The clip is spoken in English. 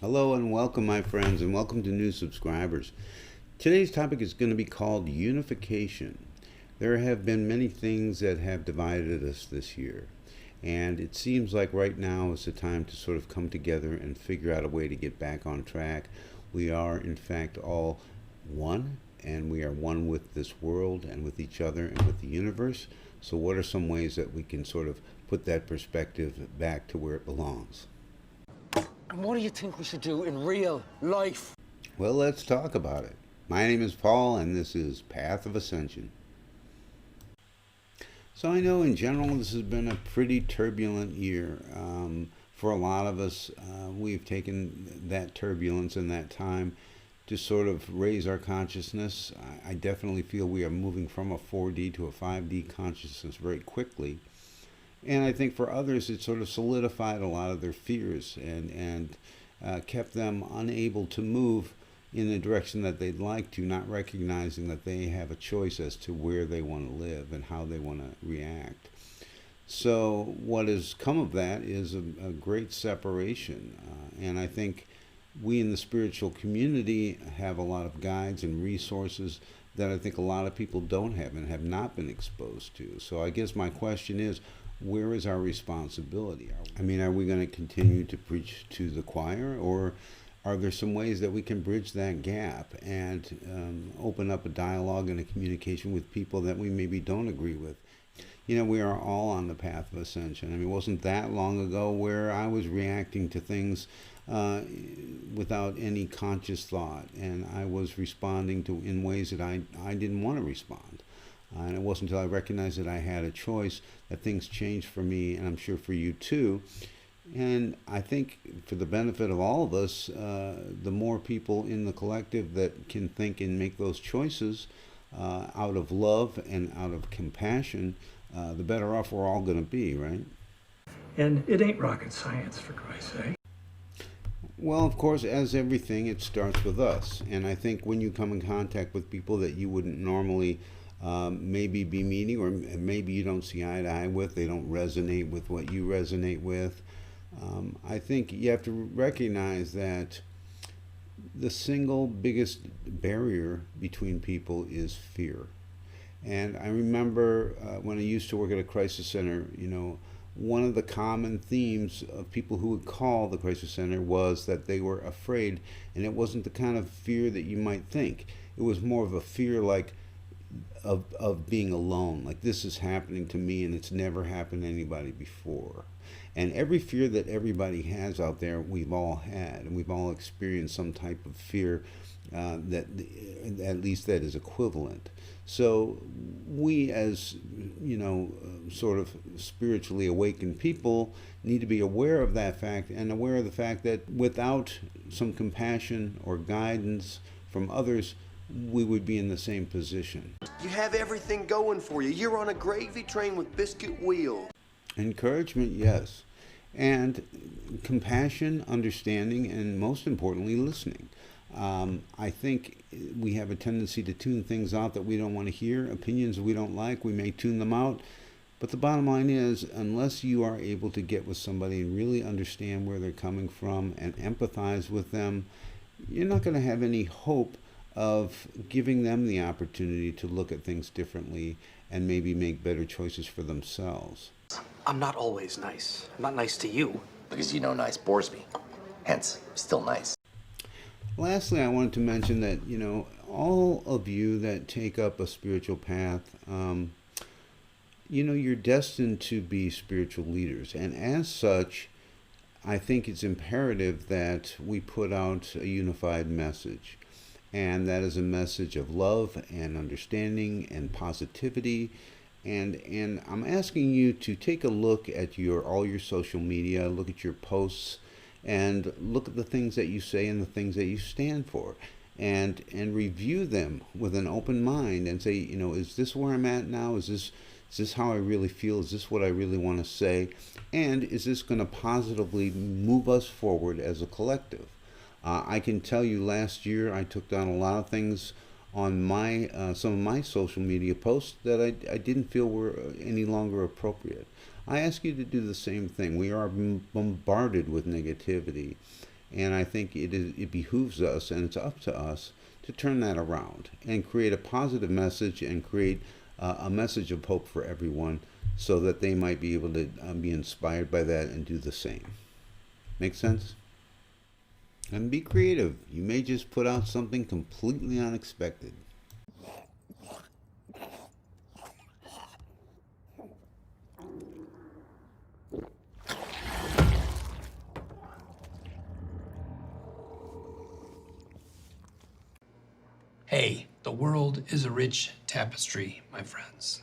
Hello and welcome, my friends, and welcome to new subscribers. Today's topic is going to be called Unification. There have been many things that have divided us this year, and it seems like right now is the time to sort of come together and figure out a way to get back on track. We are, in fact, all one, and we are one with this world and with each other and with the universe. So what are some ways that we can sort of put that perspective back to where it belongs? And what do you think we should do in real life? Well, let's talk about it. My name is Paul, and this is Path of Ascension. So I know in general this has been a pretty turbulent year. For a lot of us, we've taken that turbulence and that time to sort of raise our consciousness. I definitely feel we are moving from a 4D to a 5D consciousness very quickly. And I think for others, it sort of solidified a lot of their fears and kept them unable to move in the direction that they'd like to, not recognizing that they have a choice as to where they want to live and how they want to react. So what has come of that is a great separation. And I think we in the spiritual community have a lot of guides and resources that I think a lot of people don't have and have not been exposed to. So I guess my question is, where is our responsibility? I mean, are we going to continue to preach to the choir, or are there some ways that we can bridge that gap and open up a dialogue and a communication with people that we maybe don't agree with? You know, we are all on the path of ascension. I mean, it wasn't that long ago where I was reacting to things without any conscious thought, and I was responding to in ways that I didn't want to respond. And it wasn't until I recognized that I had a choice that things changed for me, and I'm sure for you too. And I think for the benefit of all of us, the more people in the collective that can think and make those choices out of love and out of compassion, the better off we're all going to be, right? And it ain't rocket science, for Christ's sake. Well, of course, as everything, it starts with us. And I think when you come in contact with people that you wouldn't normally maybe be meeting, or maybe you don't see eye to eye with, they don't resonate with what you resonate with, I think you have to recognize that the single biggest barrier between people is fear. And I remember when I used to work at a crisis center, you know, one of the common themes of people who would call the crisis center was that they were afraid, and it wasn't the kind of fear that you might think. It was more of a fear like of being alone, like this is happening to me and it's never happened to anybody before. And every fear that everybody has out there, we've all had, and we've all experienced some type of fear that at least that is equivalent. So we, as you know, sort of spiritually awakened people, need to be aware of that fact, and aware of the fact that without some compassion or guidance from others, we would be in the same position. You have everything going for you. You're on a gravy train with biscuit wheels. Encouragement, yes. And compassion, understanding, and most importantly, listening. I think we have a tendency to tune things out that we don't want to hear. Opinions we don't like, we may tune them out. But the bottom line is, unless you are able to get with somebody and really understand where they're coming from and empathize with them, you're not going to have any hope of giving them the opportunity to look at things differently and maybe make better choices for themselves. I'm not always nice. I'm not nice to you. Because you know nice bores me. Hence, still nice. Lastly, I wanted to mention that, you know, all of you that take up a spiritual path, you know, you're destined to be spiritual leaders. And as such, I think it's imperative that we put out a unified message. And that is a message of love and understanding and positivity. And I'm asking you to take a look at all your social media, look at your posts, and look at the things that you say and the things that you stand for, and review them with an open mind and say, you know, is this where I'm at now? Is this how I really feel? Is this what I really want to say? And is this going to positively move us forward as a collective? I can tell you last year I took down a lot of things on my some of my social media posts that I didn't feel were any longer appropriate. I ask you to do the same thing. We are bombarded with negativity, And I think it behooves us, and it's up to us to turn that around and create a positive message and create a message of hope for everyone so that they might be able to be inspired by that and do the same. Make sense? And be creative. You may just put out something completely unexpected. Hey, the world is a rich tapestry, my friends.